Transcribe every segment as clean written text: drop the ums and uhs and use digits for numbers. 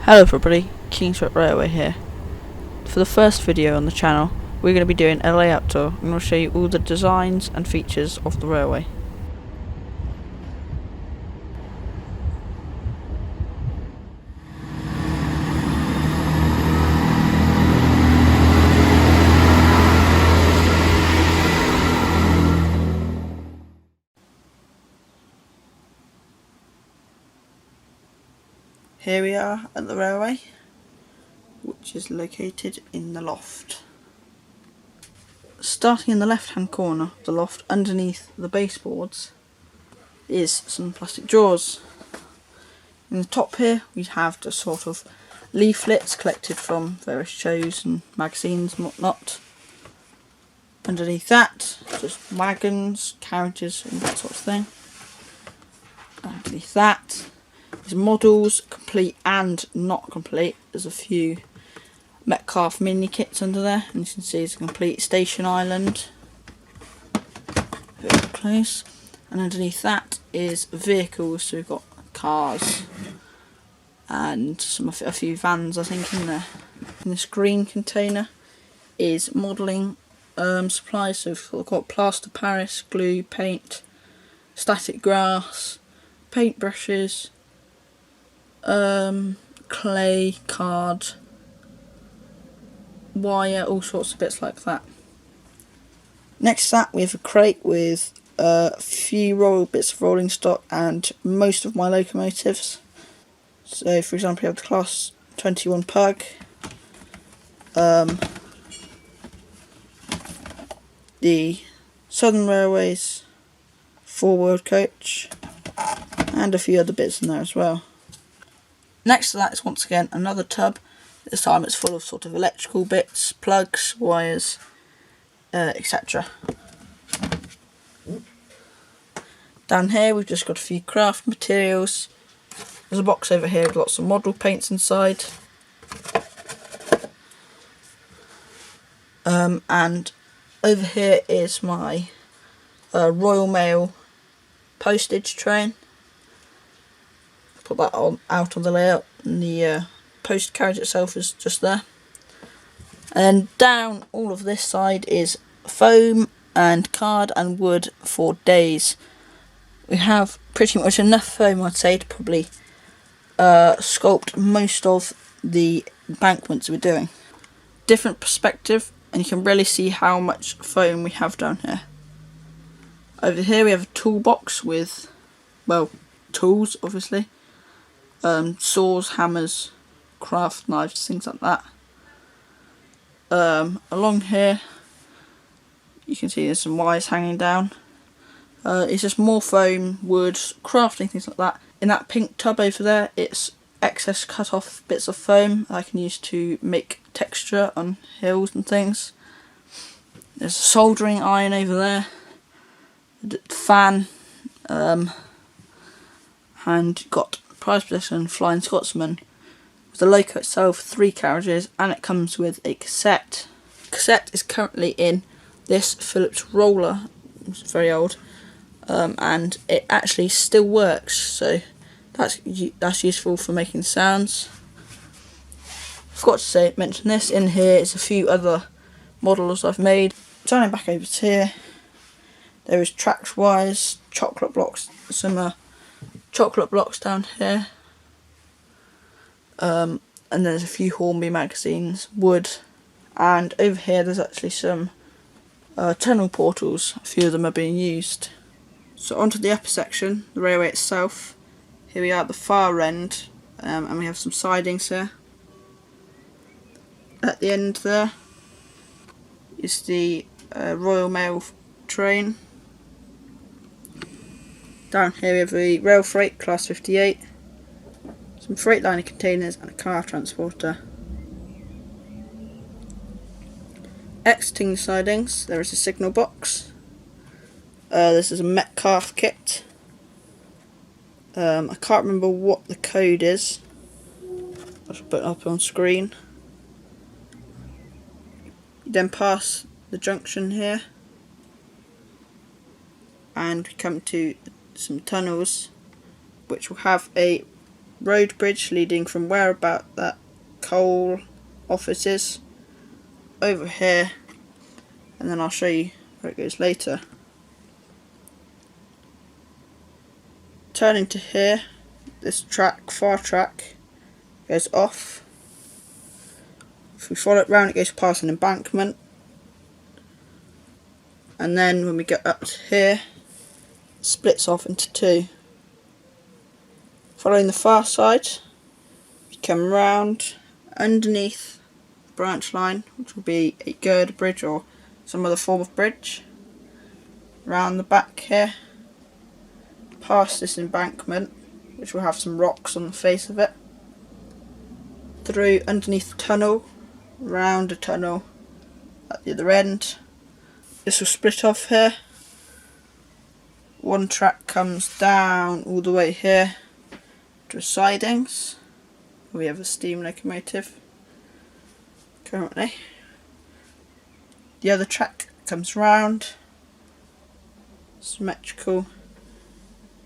Hello everybody, Kingsbrook Railway here. For the first video on the channel, we're going to be doing a layout tour and we'll show you all the designs and features of the railway. Here we are at the railway, which is located in the loft. Starting in the left hand corner of the loft, underneath the baseboards, is some plastic drawers. In the top here we have the sort of leaflets collected from various shows and magazines and whatnot. Underneath that, just wagons, carriages and that sort of thing. Underneath that is models, complete and not complete. There's a few Metcalfe mini kits under there, and you can see it's a complete station island. Very close. And underneath that is vehicles, so we've got cars and a few vans I think in there. In this green container is modelling supplies, so we've got plaster Paris, glue, paint, static grass, paint brushes, clay, card, wire, all sorts of bits like that. Next to that we have a crate with a few bits of rolling stock and most of my locomotives. So for example we have the Class 21 Pug, the Southern Railways 4-wheeled coach and a few other bits in there as well. Next to that is once again another tub. This time it's full of sort of electrical bits, plugs, wires, etc. Down here we've just got a few craft materials. There's a box over here with lots of model paints inside. And over here is my Royal Mail postage train. Put that out on the layout, and the post carriage itself is just there. And down all of this side is foam and card and wood for days. We have pretty much enough foam, I'd say, to probably sculpt most of the embankments we're doing. Different perspective, and you can really see how much foam we have down here. Over here we have a toolbox with, well, tools obviously. Saws, hammers, craft knives, things like that. Along here you can see there's some wires hanging down. It's just more foam, wood, crafting, things like that. In that pink tub over there it's excess cut off bits of foam I can use to make texture on hills and things. There's a soldering iron over there, a fan, and got prize possession Flying Scotsman. With the loco itself, 3 carriages, and it comes with a cassette. Cassette is currently in this Philips roller, it's very old, and it actually still works, so that's useful for making sounds. Forgot to mention this. In here is a few other models I've made. Turning back over to here, there is track wires, chocolate blocks, some chocolate blocks down here, and there's a few Hornby magazines, wood, and over here there's actually some tunnel portals. A few of them are being used. So onto the upper section, the railway itself. Here we are at the far end, and we have some sidings here. At the end there is the Royal Mail train. Down here we have a rail freight class 58, some Freightliner containers and a car transporter. Exiting the sidings there is a signal box. This is a Metcalfe kit. I can't remember what the code is. I'll put it up on screen. You then pass the junction here and we come to some tunnels which will have a road bridge leading from where about that coal office is over here, and then I'll show you where it goes later. Turning to here, this track, far track, goes off. If we follow it round, it goes past an embankment, and then when we get up to here, it splits off into two. Following the far side, we come round underneath the branch line, which will be a girder bridge or some other form of bridge, round the back here, past this embankment, which will have some rocks on the face of it, through underneath the tunnel, round a tunnel at the other end. This will split off here. One track comes down all the way here to sidings. We have a steam locomotive currently. The other track comes round, symmetrical,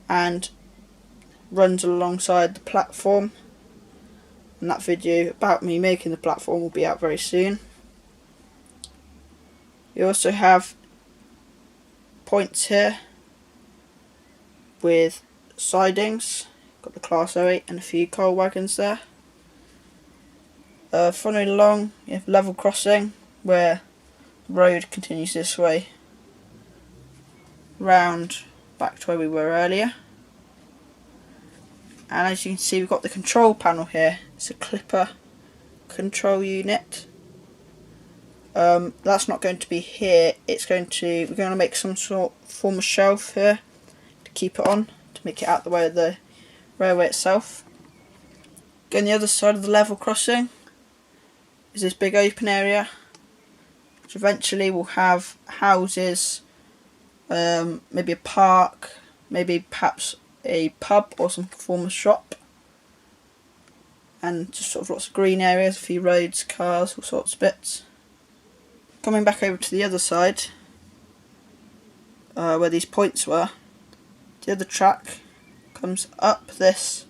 and runs alongside the platform, and that video about me making the platform will be out very soon. You also have points here with sidings, got the Class 08 and a few coal wagons there. Following along, you have level crossing where the road continues this way round back to where we were earlier. And as you can see, we've got the control panel here. It's a clipper control unit. That's not going to be here. We're going to make some form of shelf here to keep it on, to make it out the way of the railway itself. Going the other side of the level crossing is this big open area, which eventually will have houses, maybe a park, maybe perhaps a pub or some form of shop, and just sort of lots of green areas, a few roads, cars, all sorts of bits. Coming back over to the other side, where these points were, the other track comes up this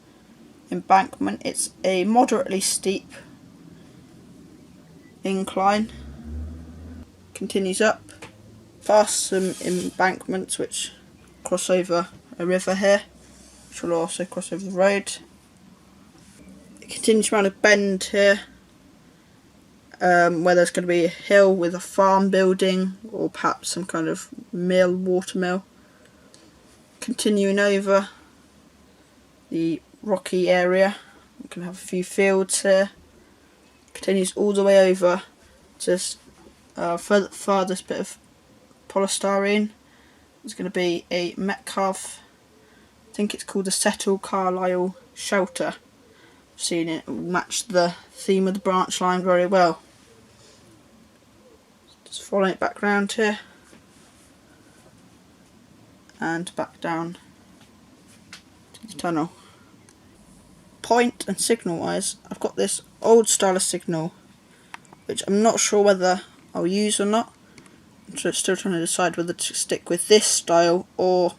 embankment. It's a moderately steep incline, continues up past some embankments which cross over a river here, which will also cross over the road. It continues around a bend here, where there's going to be a hill with a farm building or perhaps some kind of mill, water mill. Continuing over the rocky area, we can have a few fields here. Continues all the way over to this farthest bit of polystyrene. There's going to be a Metcalfe, I think it's called the Settle Carlisle Shelter. I've seen it will match the theme of the branch line very well. Just following it back round here and back down to the tunnel. Point and signal wise, I've got this old style of signal which I'm not sure whether I'll use or not. I'm still trying to decide whether to stick with this style or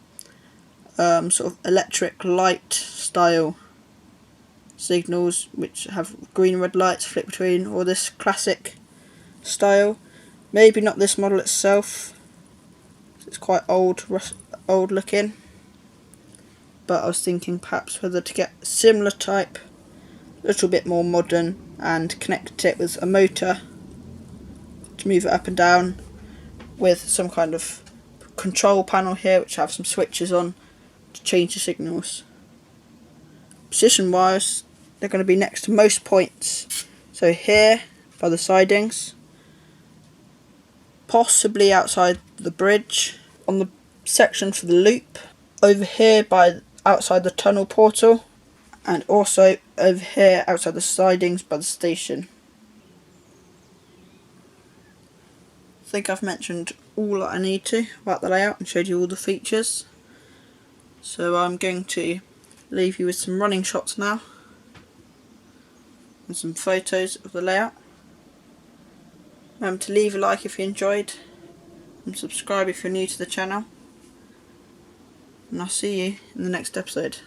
sort of electric light style signals which have green and red lights flick between, or this classic style. Maybe not this model itself, it's quite old looking, but I was thinking perhaps whether to get a similar type, a little bit more modern, and connect it with a motor to move it up and down, with some kind of control panel here which have some switches on to change the signals. Position wise, they're going to be next to most points, so here by the sidings, possibly outside the bridge, on the section for the loop, over here by outside the tunnel portal, and also over here outside the sidings by the station. I think I've mentioned all that I need to about the layout and showed you all the features, so I'm going to leave you with some running shots now and some photos of the layout. Remember to leave a like if you enjoyed, and subscribe if you're new to the channel, and I'll see you in the next episode.